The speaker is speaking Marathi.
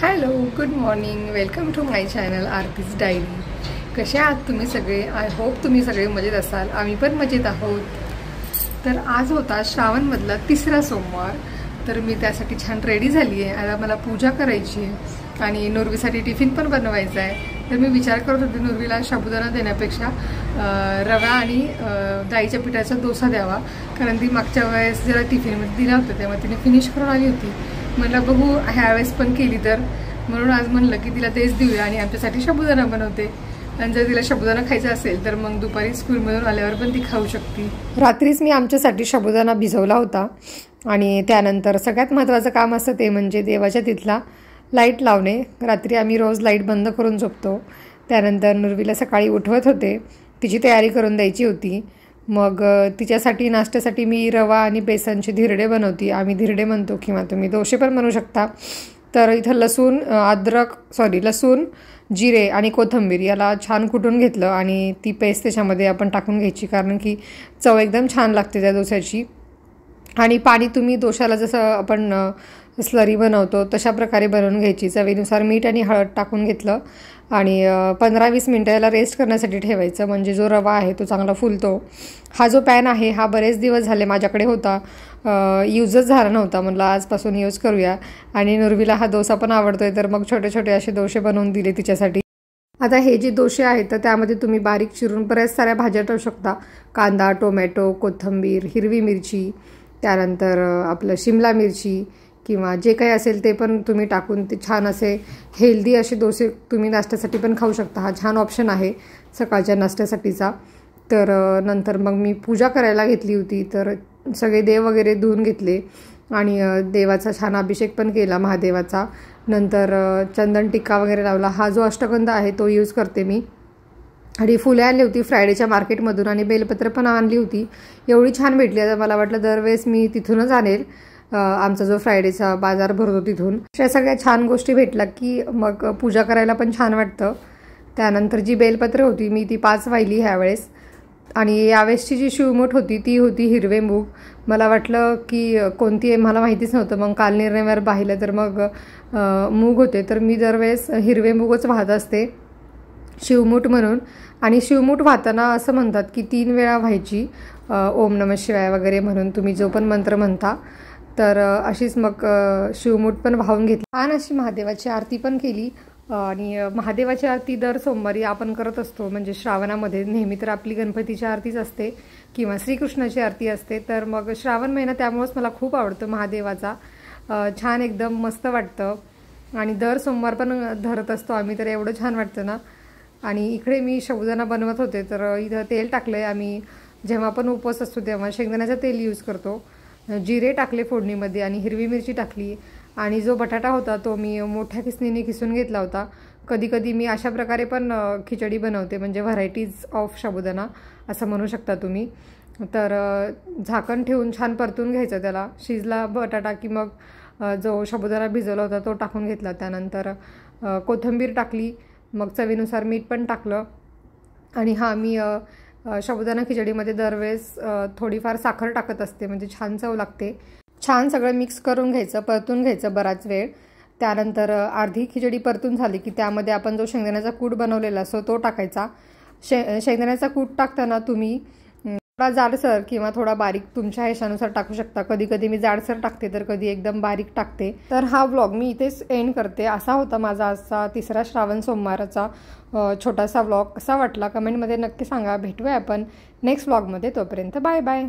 Hello, good morning. Welcome to my channel Aarti's diary. कसे आहात तुम्ही सगळे? आय होप तुम्ही सगळे मजेत असाल. आम्ही पण मजेत आहोत. तर आज होता श्रावणमधला तिसरा सोमवार. तर मी त्यासाठी छान रेडी झाली आहे. आता मला पूजा करायची आहे आणि नुर्वीसाठी टिफिन पण बनवायचा आहे. तर मी विचार करत होते नुर्वीला साबुदाणा देण्यापेक्षा रवा आणि डाळीच्या पिठाचा डोसा द्यावा, कारण ती मागच्या वेळेस जरा टिफिनमध्ये दिला होता तेव्हा तिने फिनिश करून आली होती. म्हणलं बघू ह्यावेळेस पण केली तर, म्हणून आज म्हणलं की तिला तेच देऊया आणि आमच्यासाठी साबुदाणा बनवते. आणि जर तिला साबुदाणा खायचा असेल तर मग दुपारी स्कूलमधून आल्यावर पण ती खाऊ शकते. रात्रीच मी आमच्यासाठी साबुदाणा भिजवला होता आणि त्यानंतर सगळ्यात महत्त्वाचं काम असतं ते म्हणजे देवाच्या तिथला लाईट लावणे. रात्री आम्ही रोज लाईट बंद करून झोपतो. त्यानंतर नुर्वीला सकाळी उठवत होते, तिची तयारी करून द्यायची होती. मग तिच्यासाठी नाश्त्यासाठी मी रवा आणि बेसनचे धिरडे बनवते. आम्ही धिरडे म्हणतो किंवा तुम्ही डोसे पण बनवू शकता. तर इथं लसूण, जिरे आणि कोथिंबीर याला छान कुटून घेतलं आणि ती पेस्ट त्याच्यामध्ये आपण टाकून घ्यायची, कारण की चव एकदम छान लागते त्या डोस्याची. आणि पाणी तुम्ही डोशाला जसं आपण स्लरी बनवतो तशा प्रकारे बनवून घ्यायची. चवीनुसार मीठ आणि हळद टाकून घेतलं आणि 15-20 मिनटं याला रेस्ट करण्यासाठी ठेवायचं, म्हणजे जो रवा आहे तो चांगला फुलतो. हा जो पॅन आहे हा बरेच दिवस झाले माझ्याकडे होता, यूजच झाला नव्हता. म्हणलं आजपासून यूज करूया. आणि नुर्वीला हा डोसा पण आवडतो आहे, तर मग छोटे छोटे असे डोसे बनवून दिले तिच्यासाठी. आता हे जे डोसे आहेत तर त्यामध्ये तुम्ही बारीक चिरून बऱ्याच साऱ्या भाज्या टाकू शकता. कांदा, टोमॅटो, कोथिंबीर, हिरवी मिरची, त्यानंतर आपलं शिमला मिरची किंवा जे काही असेल ते पण तुम्ही टाकून ते छान असे हेल्दी असे डोसे तुम्ही नाश्त्यासाठी पण खाऊ शकता. हा छान ऑप्शन आहे सकाळच्या नाश्त्यासाठीचा. तर नंतर मग मी पूजा करायला घेतली होती. तर सगळे देव वगैरे धुवून घेतले आणि देवाचा छान अभिषेक पण केला महादेवाचा. नंतर चंदन टिक्का वगैरे लावला. हा जो अष्टगंध आहे तो यूज करते मी. आणि फुले आणली होती फ्रायडेच्या मार्केटमधून आणि बेलपत्र पण आणली होती. एवढी छान भेटली. आता मला वाटलं दरवेळेस मी तिथूनच आणेल. आमचा जो फ्रायडेचा बाजार भरतो तिथून. अशा सगळ्या छान गोष्टी भेटल्या की मग पूजा करायला पण छान वाटतं. त्यानंतर जी बेलपत्र होती मी ती 5 वाहिली ह्यावेळेस. आणि यावेळेसची जी शिवमूठ होती ती होती हिरवे मूग. मला वाटलं की कोणती आहे मला माहितीच नव्हतं. मग काल निर्णयावर पाहिलं तर मग मूग होते. तर मी दरवेळेस हिरवे मूगच वाहत असते शिवमूठ म्हणून. आणि शिवमूठ वाहताना असं म्हणतात की 3 वेळा व्हायची, ओम नमः शिवाय वगैरे म्हणून तुम्ही जो पण मंत्र म्हणता. तर अशीच मग शिवमूठ पण वाहून घेतली. छान अशी महादेवाची आरती पण केली. आणि महादेवाची आरती दर सोमवारी आपण करत असतो. म्हणजे श्रावणामध्ये नेहमी तर आपली गणपतीची आरतीच असते किंवा श्रीकृष्णाची आरती असते. तर मग श्रावण महिना त्यामुळेच मला खूप आवडतो महादेवाचा. छान एकदम मस्त वाटतं. आणि दर सोमवार पण धरत असतो आम्ही, तर एवढं छान वाटतं ना. आणि इकडे मी साबुदाणा बनवत होते तर इथं तेल टाकलं आहे. आम्ही जेव्हा पण उपवास असतो तेव्हा शेंगदाण्याचं तेल यूज करतो. जिरे टाकले फोडणीमध्ये आणि हिरवी मिरची टाकली. आणि जो बटाटा होता तो मी मोठ्या किसणीने किसून घेतला होता. कधी कधी मी अशा प्रकारे पण खिचडी बनवते, म्हणजे व्हरायटीज ऑफ साबुदाणा असं म्हणू शकता तुम्ही. तर झाकण ठेवून छान परतून घ्यायचं त्याला. शिजला बटाटा की मग जो साबुदाणा भिजवला होता तो टाकून घेतला. त्यानंतर कोथिंबीर टाकली, मग चवीनुसार मीठ पण टाकलं. आणि हा मी साबुदाणा खिचडीमध्ये दरवेळेस थोडीफार साखर टाकत असते, म्हणजे छान चव लागते. छान सगळं मिक्स करून घ्यायचं, परतून घ्यायचं बराच वेळ. त्यानंतर अर्धी खिचडी परतून झाली की त्यामध्ये आपण जो शेंगदाण्याचा कूट बनवलेला असतो तो टाकायचा. शेंगदाण्याचा कूट टाकताना तुम्ही थोडा जाडसर किंवा थोडा बारीक तुमच्या ह्याच्यानुसार टाकू शकता. कधी कधी मी जाडसर टाकते तर कधी एकदम बारीक टाकते. तर हा व्लॉग मी इथेच एंड करते. असा होता माझा आजचा तिसरा श्रावण सोमवाराचा छोटासा व्लॉग. कसा वाटला कमेंटमध्ये नक्की सांगा. भेटूया आपण नेक्स्ट व्लॉगमध्ये. तोपर्यंत बाय बाय.